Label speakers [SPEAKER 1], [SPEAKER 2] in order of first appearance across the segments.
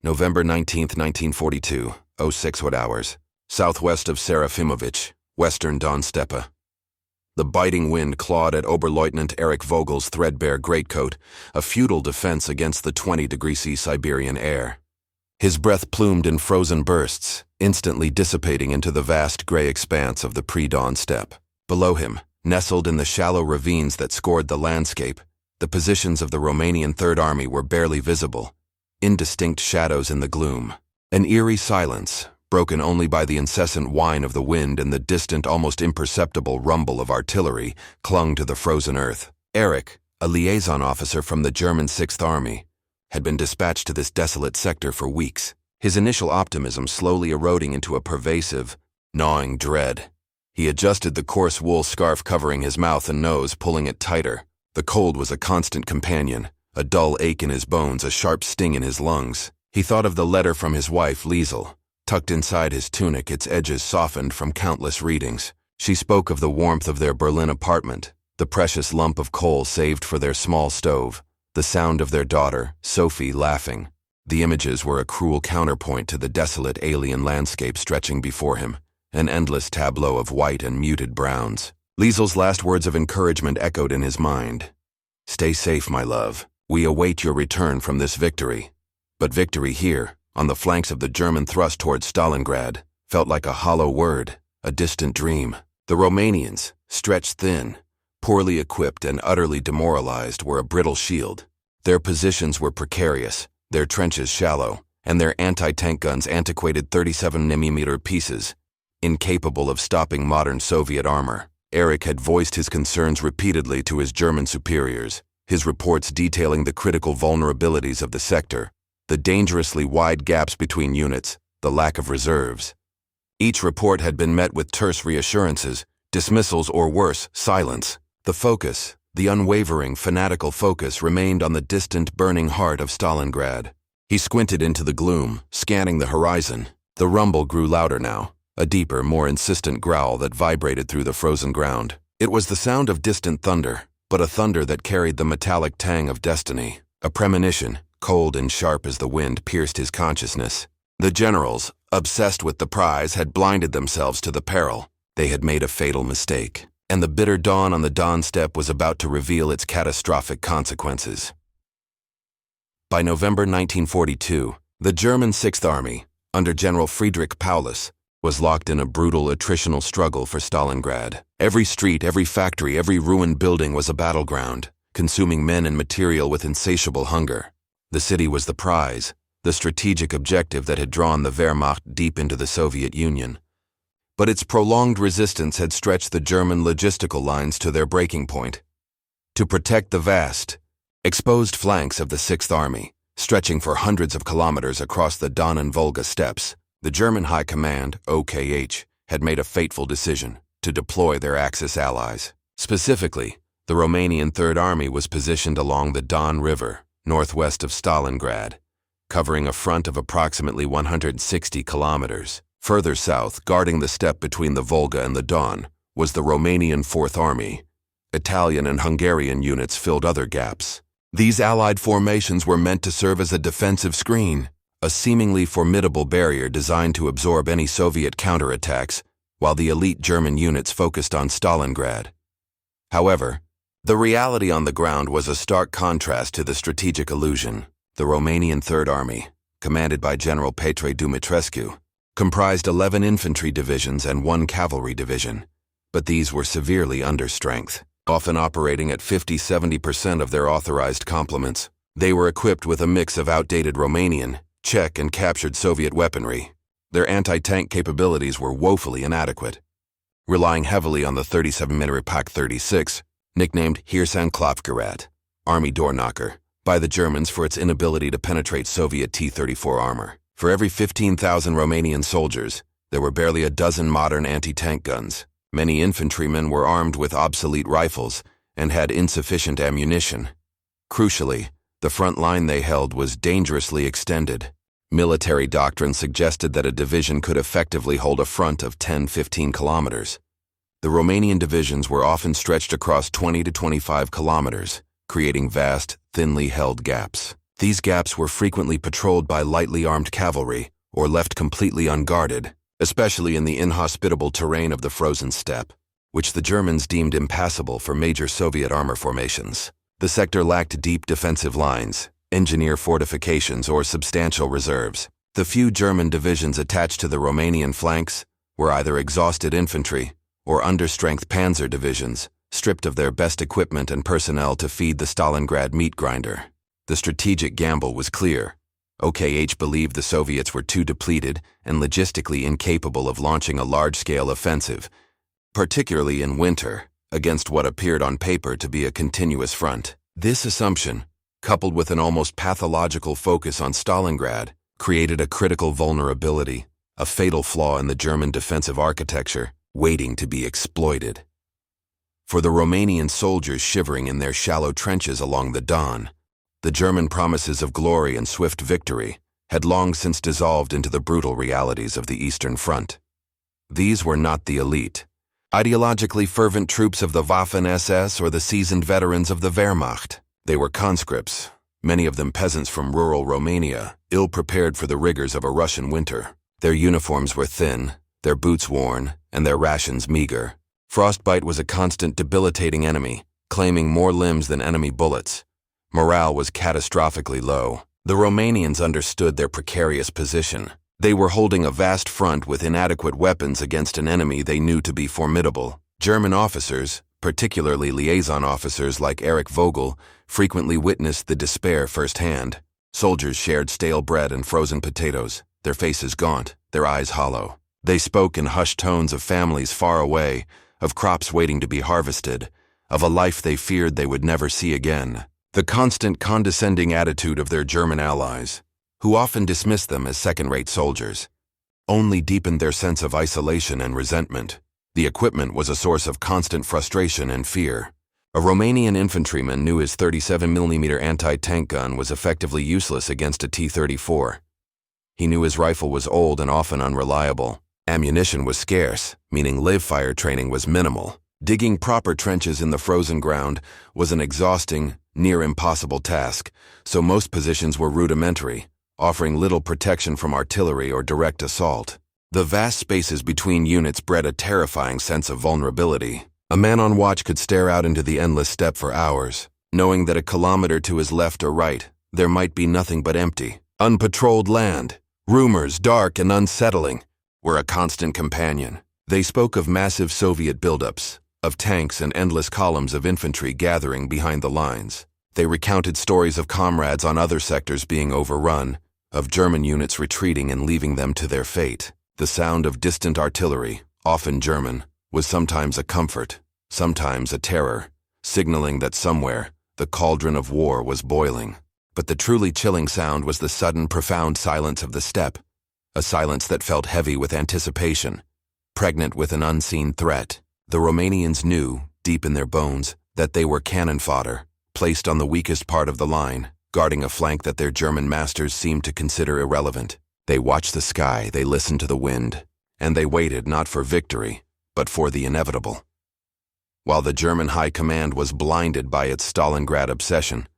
[SPEAKER 1] November 19, 1942, 06 Watt hours, southwest of Serafimovich, western Don Steppe. The biting wind clawed at Oberleutnant Erich Vogel's threadbare greatcoat, a futile defense against the 20°C Siberian air. His breath plumed in frozen bursts, instantly dissipating into the vast gray expanse of the pre-dawn steppe. Below him, nestled in the shallow ravines that scored the landscape, the positions of the Romanian Third Army were barely visible, indistinct shadows in the gloom. An eerie silence, broken only by the incessant whine of the wind and the distant, almost imperceptible rumble of artillery, clung to the frozen earth. Erich, a liaison officer from the German Sixth Army, had been dispatched to this desolate sector for weeks, his initial optimism slowly eroding into a pervasive, gnawing dread. He adjusted the coarse wool scarf covering his mouth and nose, pulling it tighter. The cold was a constant companion, a dull ache in his bones, a sharp sting in his lungs. He thought of the letter from his wife, Liesel, tucked inside his tunic, its edges softened from countless readings. She spoke of the warmth of their Berlin apartment, the precious lump of coal saved for their small stove, the sound of their daughter, Sophie, laughing. The images were a cruel counterpoint to the desolate alien landscape stretching before him, an endless tableau of white and muted browns. Liesel's last words of encouragement echoed in his mind. "Stay safe, my love. We await your return from this victory." But victory here, on the flanks of the German thrust towards Stalingrad, felt like a hollow word, a distant dream. The Romanians, stretched thin, poorly equipped and utterly demoralized, were a brittle shield. Their positions were precarious, their trenches shallow, and their anti-tank guns antiquated 37mm pieces, incapable of stopping modern Soviet armor. Erich had voiced his concerns repeatedly to his German superiors, his reports detailing the critical vulnerabilities of the sector, the dangerously wide gaps between units, the lack of reserves. Each report had been met with terse reassurances, dismissals, or worse, silence. The focus, the unwavering, fanatical focus, remained on the distant, burning heart of Stalingrad. He squinted into the gloom, scanning the horizon. The rumble grew louder now, a deeper, more insistent growl that vibrated through the frozen ground. It was the sound of distant thunder, but a thunder that carried the metallic tang of destiny, a premonition, cold and sharp as the wind pierced his consciousness. The generals, obsessed with the prize, had blinded themselves to the peril. They had made a fatal mistake, and the bitter dawn on the Don steppe was about to reveal its catastrophic consequences. By November 1942, the German Sixth Army, under General Friedrich Paulus, was locked in a brutal attritional struggle for Stalingrad. Every street, every factory, every ruined building was a battleground, consuming men and material with insatiable hunger. The city was the prize, the strategic objective that had drawn the Wehrmacht deep into the Soviet Union. But its prolonged resistance had stretched the German logistical lines to their breaking point. To protect the vast, exposed flanks of the Sixth Army, stretching for hundreds of kilometers across the Don and Volga steppes, the German High Command, OKH, had made a fateful decision to deploy their Axis allies. Specifically, the Romanian Third Army was positioned along the Don River, northwest of Stalingrad, covering a front of approximately 160 kilometers. Further south, guarding the steppe between the Volga and the Don, was the Romanian Fourth Army. Italian and Hungarian units filled other gaps. These allied formations were meant to serve as a defensive screen, a seemingly formidable barrier designed to absorb any Soviet counterattacks, while the elite German units focused on Stalingrad. However, the reality on the ground was a stark contrast to the strategic illusion. The Romanian Third Army, commanded by General Petre Dumitrescu, comprised 11 infantry divisions and 1 cavalry division, but these were severely understrength, often operating at 50–70% of their authorized complements. They were equipped with a mix of outdated Romanian, Czech, and captured Soviet weaponry. Their anti-tank capabilities were woefully inadequate, relying heavily on the 37mm Pak 36, nicknamed Hirsan-Klopfgerät, Army door knocker, by the Germans for its inability to penetrate Soviet T-34 armor. For every 15,000 Romanian soldiers, there were barely a dozen modern anti-tank guns. Many infantrymen were armed with obsolete rifles and had insufficient ammunition. Crucially, the front line they held was dangerously extended. Military doctrine suggested that a division could effectively hold a front of 10–15 kilometers. The Romanian divisions were often stretched across 20 to 25 kilometers, creating vast, thinly held gaps. These gaps were frequently patrolled by lightly armed cavalry or left completely unguarded, especially in the inhospitable terrain of the frozen steppe, which the Germans deemed impassable for major Soviet armor formations. The sector lacked deep defensive lines, engineer fortifications, or substantial reserves. The few German divisions attached to the Romanian flanks were either exhausted infantry or understrength panzer divisions, stripped of their best equipment and personnel to feed the Stalingrad meat grinder. The strategic gamble was clear. OKH believed the Soviets were too depleted and logistically incapable of launching a large-scale offensive, particularly in winter, against what appeared on paper to be a continuous front. This assumption, coupled with an almost pathological focus on Stalingrad, created a critical vulnerability, a fatal flaw in the German defensive architecture, waiting to be exploited. For the Romanian soldiers shivering in their shallow trenches along the Don, the German promises of glory and swift victory had long since dissolved into the brutal realities of the Eastern Front. These were not the elite, ideologically fervent troops of the Waffen-SS or the seasoned veterans of the Wehrmacht. They were conscripts, many of them peasants from rural Romania, ill-prepared for the rigors of a Russian winter. Their uniforms were thin, their boots worn, and their rations meager. Frostbite was a constant debilitating enemy, claiming more limbs than enemy bullets. Morale was catastrophically low. The Romanians understood their precarious position. They were holding a vast front with inadequate weapons against an enemy they knew to be formidable. German officers, particularly liaison officers like Erich Vogel, frequently witnessed the despair firsthand. Soldiers shared stale bread and frozen potatoes, their faces gaunt, their eyes hollow. They spoke in hushed tones of families far away, of crops waiting to be harvested, of a life they feared they would never see again. The constant condescending attitude of their German allies, who often dismissed them as second-rate soldiers, only deepened their sense of isolation and resentment. The equipment was a source of constant frustration and fear. A Romanian infantryman knew his 37mm anti-tank gun was effectively useless against a T-34. He knew his rifle was old and often unreliable. Ammunition was scarce, meaning live-fire training was minimal. Digging proper trenches in the frozen ground was an exhausting, near-impossible task, so most positions were rudimentary, offering little protection from artillery or direct assault. The vast spaces between units bred a terrifying sense of vulnerability. A man on watch could stare out into the endless steppe for hours, knowing that a kilometer to his left or right, there might be nothing but empty, unpatrolled land. Rumors, dark and unsettling, were a constant companion. They spoke of massive Soviet buildups, of tanks and endless columns of infantry gathering behind the lines. They recounted stories of comrades on other sectors being overrun, of German units retreating and leaving them to their fate. The sound of distant artillery, often German, was sometimes a comfort, sometimes a terror, signaling that somewhere the cauldron of war was boiling. But the truly chilling sound was the sudden, profound silence of the steppe, a silence that felt heavy with anticipation, pregnant with an unseen threat. The Romanians knew, deep in their bones, that they were cannon fodder, placed on the weakest part of the line, guarding a flank that their German masters seemed to consider irrelevant. They watched the sky, they listened to the wind, and they waited not for victory, but for the inevitable. While the German high command was blinded by its Stalingrad obsession,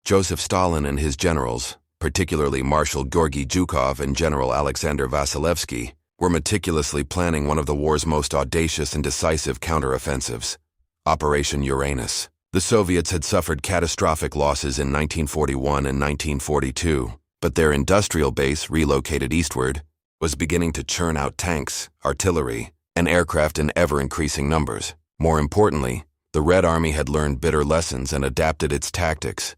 [SPEAKER 1] Joseph Stalin and his generals, particularly Marshal Georgy Zhukov and General Alexander Vasilevsky, were meticulously planning one of the war's most audacious and decisive counteroffensives, Operation Uranus. The Soviets had suffered catastrophic losses in 1941 and 1942, but their industrial base, relocated eastward, was beginning to churn out tanks, artillery, and aircraft in ever-increasing numbers. More importantly, the Red Army had learned bitter lessons and adapted its tactics.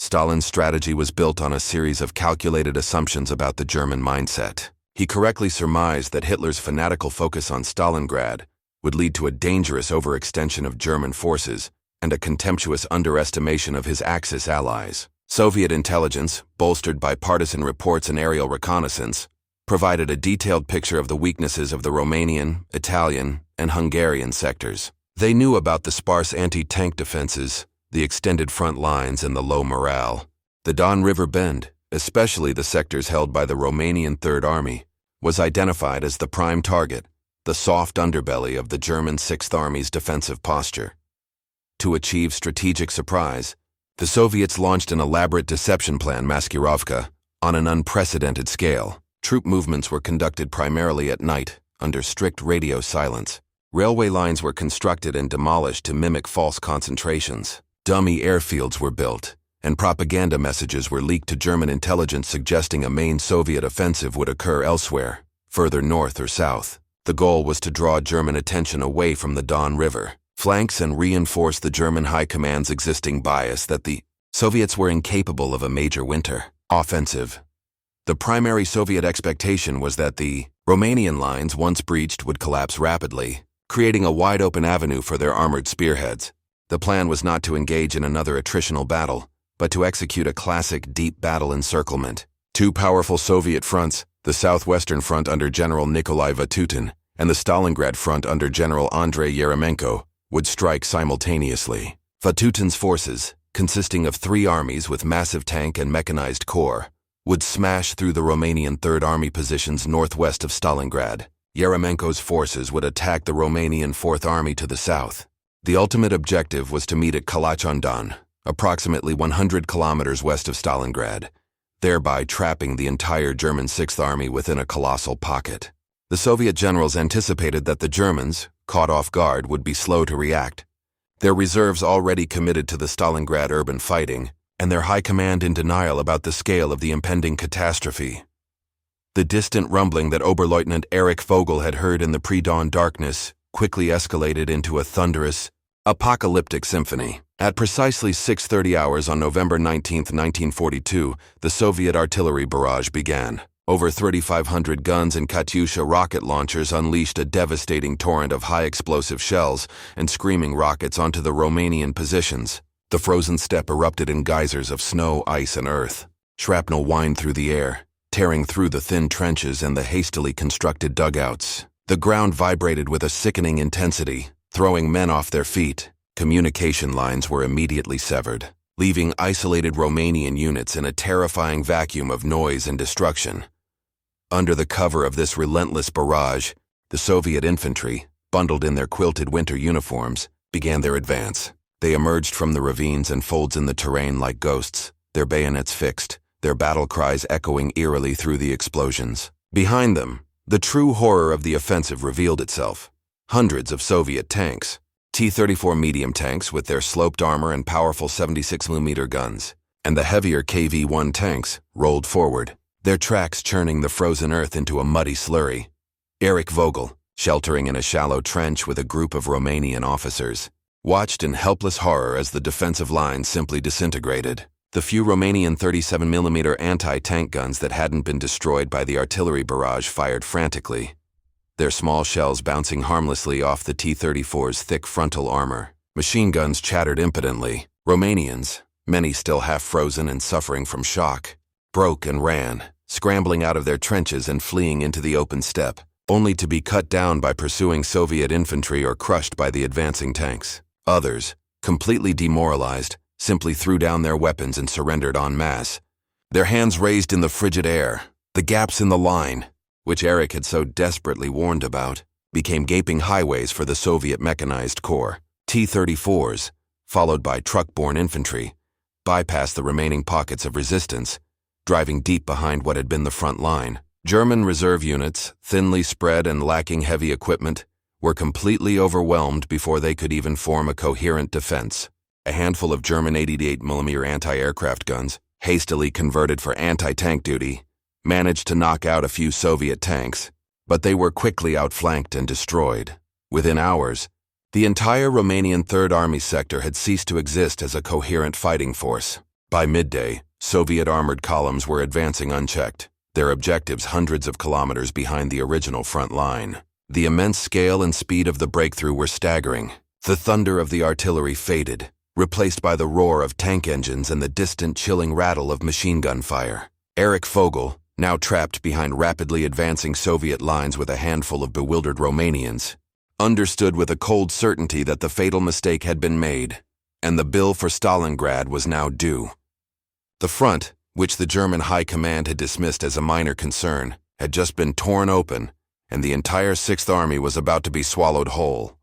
[SPEAKER 1] Stalin's strategy was built on a series of calculated assumptions about the German mindset. He correctly surmised that Hitler's fanatical focus on Stalingrad would lead to a dangerous overextension of German forces and a contemptuous underestimation of his Axis allies. Soviet intelligence, bolstered by partisan reports and aerial reconnaissance, provided a detailed picture of the weaknesses of the Romanian, Italian, and Hungarian sectors. They knew about the sparse anti-tank defenses, the extended front lines, and the low morale. The Don River Bend, especially the sectors held by the Romanian Third Army, was identified as the prime target, the soft underbelly of the German Sixth Army's defensive posture. To achieve strategic surprise, The Soviets launched an elaborate deception plan, Maskirovka, on an unprecedented scale. Troop movements were conducted primarily at night, under strict radio silence. Railway lines were constructed and demolished to mimic false concentrations. Dummy airfields were built, and propaganda messages were leaked to German intelligence suggesting a main Soviet offensive would occur elsewhere, further north or south. The goal was to draw German attention away from the Don River flanks and reinforce the German high command's existing bias that the Soviets were incapable of a major winter offensive. The primary Soviet expectation was that the Romanian lines, once breached, would collapse rapidly, creating a wide-open avenue for their armored spearheads. The plan was not to engage in another attritional battle, but to execute a classic deep battle encirclement. Two powerful Soviet fronts, the Southwestern Front under General Nikolai Vatutin and the Stalingrad Front under General Andrei Yeremenko, would strike simultaneously. Vatutin's forces, consisting of 3 armies with massive tank and mechanized corps, would smash through the Romanian Third Army positions northwest of Stalingrad. Yeremenko's forces would attack the Romanian Fourth Army to the south. The ultimate objective was to meet at Kalach-on-Don, approximately 100 kilometers west of Stalingrad, thereby trapping the entire German Sixth Army within a colossal pocket. The Soviet generals anticipated that the Germans, caught off guard, would be slow to react, their reserves already committed to the Stalingrad urban fighting, and their high command in denial about the scale of the impending catastrophe. The distant rumbling that Oberleutnant Erich Vogel had heard in the pre-dawn darkness quickly escalated into a thunderous, apocalyptic symphony. At precisely 6:30 hours on November 19, 1942, the Soviet artillery barrage began. Over 3,500 guns and Katyusha rocket launchers unleashed a devastating torrent of high-explosive shells and screaming rockets onto the Romanian positions. The frozen steppe erupted in geysers of snow, ice, and earth. Shrapnel whined through the air, tearing through the thin trenches and the hastily constructed dugouts. The ground vibrated with a sickening intensity, throwing men off their feet. Communication lines were immediately severed, leaving isolated Romanian units in a terrifying vacuum of noise and destruction. Under the cover of this relentless barrage, the Soviet infantry, bundled in their quilted winter uniforms, began their advance. They emerged from the ravines and folds in the terrain like ghosts, their bayonets fixed, their battle cries echoing eerily through the explosions. Behind them, the true horror of the offensive revealed itself. Hundreds of Soviet tanks, T-34 medium tanks with their sloped armor and powerful 76mm guns, and the heavier KV-1 tanks rolled forward, their tracks churning the frozen earth into a muddy slurry. Erich Vogel, sheltering in a shallow trench with a group of Romanian officers, watched in helpless horror as the defensive lines simply disintegrated. The few Romanian 37mm anti-tank guns that hadn't been destroyed by the artillery barrage fired frantically, their small shells bouncing harmlessly off the T-34's thick frontal armor. Machine guns chattered impotently. Romanians, many still half-frozen and suffering from shock, broke and ran, scrambling out of their trenches and fleeing into the open steppe, only to be cut down by pursuing Soviet infantry or crushed by the advancing tanks. Others, completely demoralized, simply threw down their weapons and surrendered en masse, their hands raised in the frigid air. The gaps in the line, which Erich had so desperately warned about, became gaping highways for the Soviet mechanized corps. T-34s, followed by truck-borne infantry, bypassed the remaining pockets of resistance, driving deep behind what had been the front line. German reserve units, thinly spread and lacking heavy equipment, were completely overwhelmed before they could even form a coherent defense. A handful of German 88mm anti-aircraft guns, hastily converted for anti-tank duty, managed to knock out a few Soviet tanks, but they were quickly outflanked and destroyed. Within hours, the entire Romanian Third Army sector had ceased to exist as a coherent fighting force. By midday, Soviet armored columns were advancing unchecked, their objectives hundreds of kilometers behind the original front line. The immense scale and speed of the breakthrough were staggering. The thunder of the artillery faded, replaced by the roar of tank engines and the distant chilling rattle of machine gun fire. Erich Vogel, now trapped behind rapidly advancing Soviet lines with a handful of bewildered Romanians, understood with a cold certainty that the fatal mistake had been made, and the bill for Stalingrad was now due. The front, which the German high command had dismissed as a minor concern, had just been torn open, and the entire Sixth Army was about to be swallowed whole.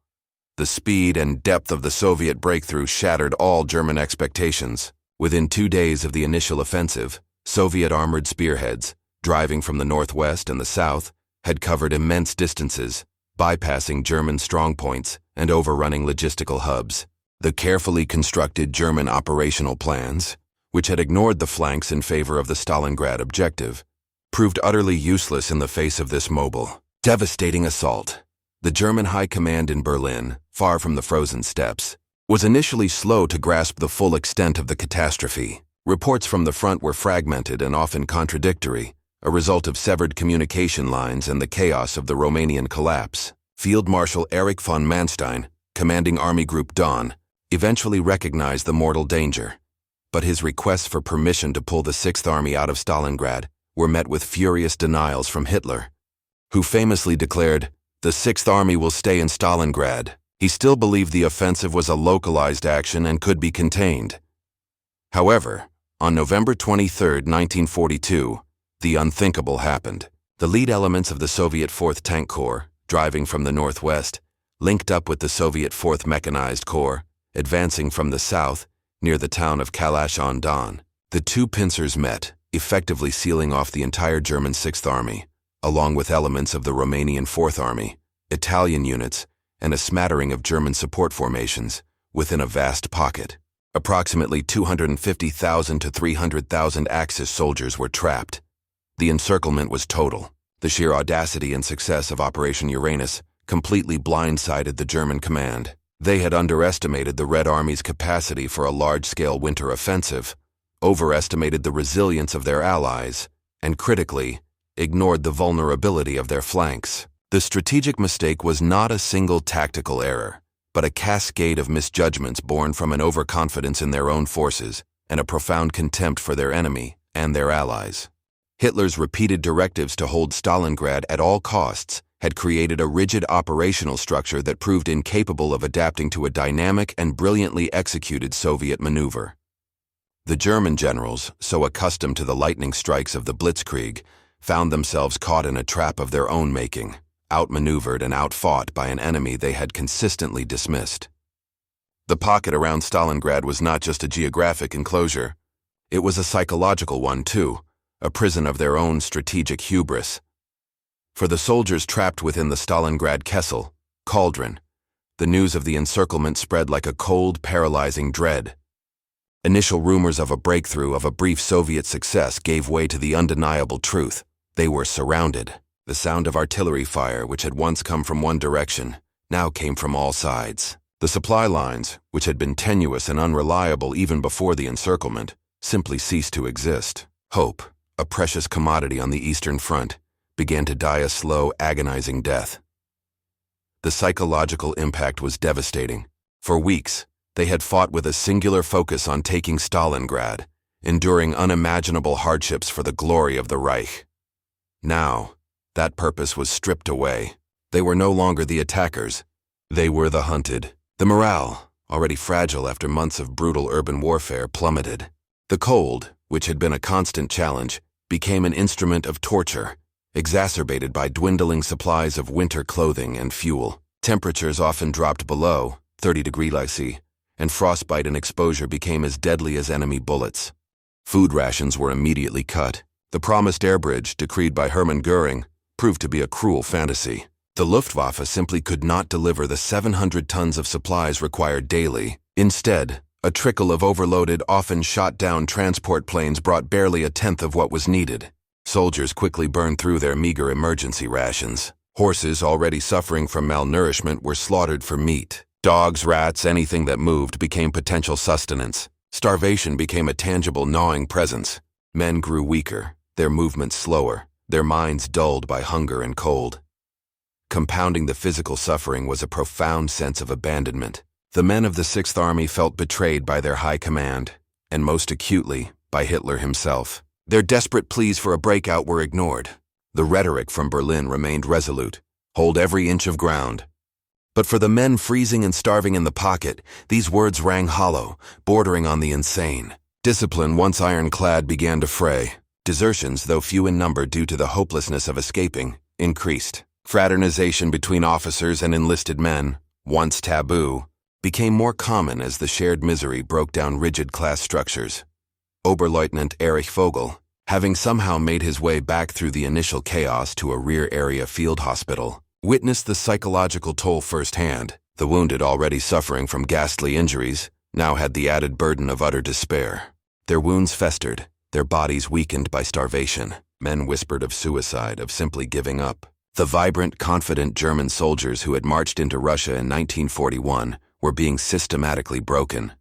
[SPEAKER 1] The speed and depth of the Soviet breakthrough shattered all German expectations. Within 2 days of the initial offensive, Soviet armored spearheads, driving from the northwest and the south, had covered immense distances, bypassing German strongpoints and overrunning logistical hubs. The carefully constructed German operational plans, which had ignored the flanks in favor of the Stalingrad objective, proved utterly useless in the face of this mobile, devastating assault. The German high command in Berlin, far from the frozen steppes, was initially slow to grasp the full extent of the catastrophe. Reports from the front were fragmented and often contradictory, a result of severed communication lines and the chaos of the Romanian collapse. Field Marshal Erich von Manstein, commanding Army Group Dawn, eventually recognized the mortal danger, but his requests for permission to pull the Sixth Army out of Stalingrad were met with furious denials from Hitler, who famously declared, "The Sixth Army will stay in Stalingrad." He still believed the offensive was a localized action and could be contained. However, on November 23, 1942, the unthinkable happened. The lead elements of the Soviet 4th Tank Corps, driving from the northwest, linked up with the Soviet 4th Mechanized Corps, advancing from the south, near the town of Kalash-on-Don. The two pincers met, effectively sealing off the entire German Sixth Army, along with elements of the Romanian Fourth Army, Italian units, and a smattering of German support formations, within a vast pocket. Approximately 250,000 to 300,000 Axis soldiers were trapped. The encirclement was total. The sheer audacity and success of Operation Uranus completely blindsided the German command. They had underestimated the Red Army's capacity for a large-scale winter offensive, overestimated the resilience of their allies, and critically, ignored the vulnerability of their flanks. The strategic mistake was not a single tactical error, but a cascade of misjudgments born from an overconfidence in their own forces and a profound contempt for their enemy and their allies. Hitler's repeated directives to hold Stalingrad at all costs had created a rigid operational structure that proved incapable of adapting to a dynamic and brilliantly executed Soviet maneuver. The German generals, so accustomed to the lightning strikes of the Blitzkrieg, found themselves caught in a trap of their own making, outmaneuvered and outfought by an enemy they had consistently dismissed. The pocket around Stalingrad was not just a geographic enclosure. It was a psychological one, too, a prison of their own strategic hubris. For the soldiers trapped within the Stalingrad Kessel, cauldron, the news of the encirclement spread like a cold, paralyzing dread. Initial rumors of a breakthrough, of a brief Soviet success, gave way to the undeniable truth. They were surrounded. The sound of artillery fire, which had once come from one direction, now came from all sides. The supply lines, which had been tenuous and unreliable even before the encirclement, simply ceased to exist. Hope, a precious commodity on the Eastern Front, began to die a slow, agonizing death. The psychological impact was devastating. For weeks, they had fought with a singular focus on taking Stalingrad, enduring unimaginable hardships for the glory of the Reich. Now, that purpose was stripped away. They were no longer the attackers. They were the hunted. The morale, already fragile after months of brutal urban warfare, plummeted. The cold, which had been a constant challenge, became an instrument of torture, exacerbated by dwindling supplies of winter clothing and fuel. Temperatures often dropped below 30°C, and frostbite and exposure became as deadly as enemy bullets. Food rations were immediately cut. The promised air bridge, decreed by Hermann Göring, proved to be a cruel fantasy. The Luftwaffe simply could not deliver the 700 tons of supplies required daily. Instead, a trickle of overloaded, often shot-down transport planes brought barely a tenth of what was needed. Soldiers quickly burned through their meager emergency rations. Horses, already suffering from malnourishment, were slaughtered for meat. Dogs, rats, anything that moved became potential sustenance. Starvation became a tangible, gnawing presence. Men grew weaker, their movements slower, their minds dulled by hunger and cold. Compounding the physical suffering was a profound sense of abandonment. The men of the Sixth Army felt betrayed by their high command, and most acutely, by Hitler himself. Their desperate pleas for a breakout were ignored. The rhetoric from Berlin remained resolute: hold every inch of ground. But for the men freezing and starving in the pocket, these words rang hollow, bordering on the insane. Discipline, once ironclad, began to fray. Desertions, though few in number due to the hopelessness of escaping, increased. Fraternization between officers and enlisted men, once taboo, became more common as the shared misery broke down rigid class structures. Oberleutnant Erich Vogel, having somehow made his way back through the initial chaos to a rear-area field hospital, witnessed the psychological toll firsthand. The wounded, already suffering from ghastly injuries, now had the added burden of utter despair. Their wounds festered, their bodies weakened by starvation. Men whispered of suicide, of simply giving up. The vibrant, confident German soldiers who had marched into Russia in 1941 were being systematically broken,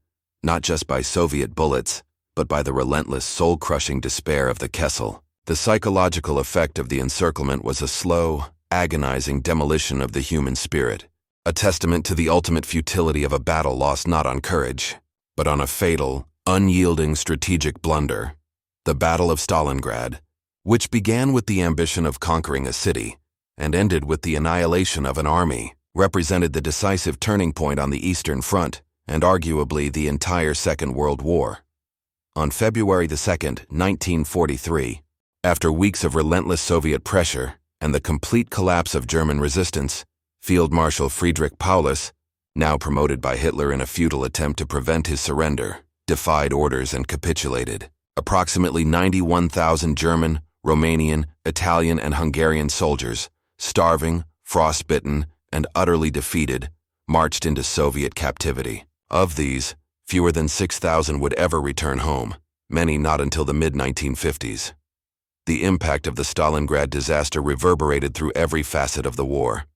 [SPEAKER 1] not just by Soviet bullets, but by the relentless, soul-crushing despair of the Kessel. The psychological effect of the encirclement was a slow, agonizing demolition of the human spirit, a testament to the ultimate futility of a battle lost not on courage, but on a fatal, unyielding strategic blunder. The Battle of Stalingrad, which began with the ambition of conquering a city and ended with the annihilation of an army, represented the decisive turning point on the Eastern Front and arguably the entire Second World War. On February 2, 1943, after weeks of relentless Soviet pressure and the complete collapse of German resistance, Field Marshal Friedrich Paulus, now promoted by Hitler in a futile attempt to prevent his surrender, defied orders and capitulated. Approximately 91,000 German, Romanian, Italian, and Hungarian soldiers, starving, frostbitten, and utterly defeated, marched into Soviet captivity. Of these, fewer than 6,000 would ever return home, many not until the mid-1950s. The impact of the Stalingrad disaster reverberated through every facet of the war.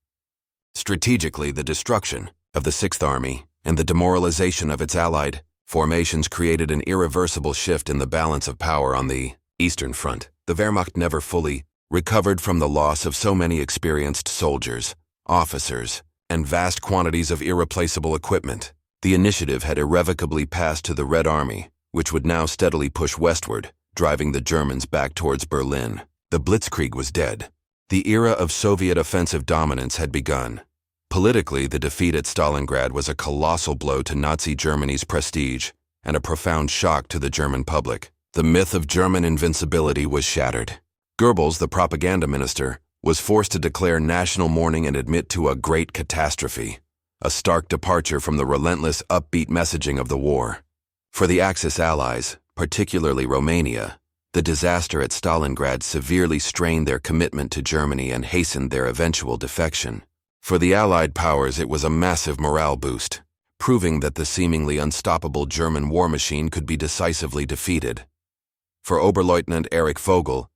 [SPEAKER 1] Strategically, the destruction of the Sixth Army and the demoralization of its allied formations created an irreversible shift in the balance of power on the Eastern Front. The Wehrmacht never fully recovered from the loss of so many experienced soldiers, officers, and vast quantities of irreplaceable equipment. The initiative had irrevocably passed to the Red Army, which would now steadily push westward, driving the Germans back towards Berlin. The Blitzkrieg was dead. The era of Soviet offensive dominance had begun. Politically, the defeat at Stalingrad was a colossal blow to Nazi Germany's prestige and a profound shock to the German public. The myth of German invincibility was shattered. Goebbels, the propaganda minister, was forced to declare national mourning and admit to a great catastrophe, a stark departure from the relentless, upbeat messaging of the war. For the Axis allies, particularly Romania, the disaster at Stalingrad severely strained their commitment to Germany and hastened their eventual defection. For the Allied powers, it was a massive morale boost, proving that the seemingly unstoppable German war machine could be decisively defeated. For Oberleutnant Erich Vogel,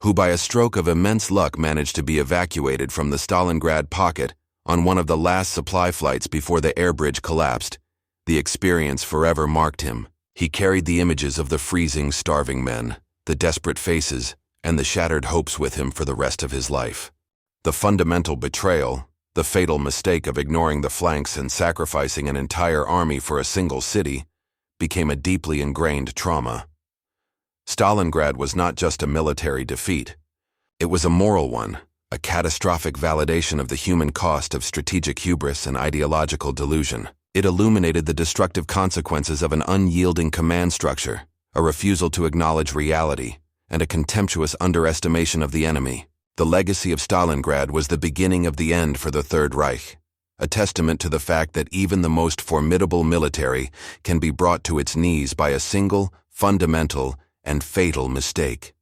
[SPEAKER 1] who by a stroke of immense luck managed to be evacuated from the Stalingrad pocket on one of the last supply flights before the air bridge collapsed, the experience forever marked him. He carried the images of the freezing, starving men, the desperate faces, and the shattered hopes with him for the rest of his life. The fundamental betrayal, the fatal mistake of ignoring the flanks and sacrificing an entire army for a single city, became a deeply ingrained trauma. Stalingrad was not just a military defeat. It was a moral one, a catastrophic validation of the human cost of strategic hubris and ideological delusion. It illuminated the destructive consequences of an unyielding command structure, a refusal to acknowledge reality, and a contemptuous underestimation of the enemy. The legacy of Stalingrad was the beginning of the end for the Third Reich, a testament to the fact that even the most formidable military can be brought to its knees by a single, fundamental, and fatal mistake.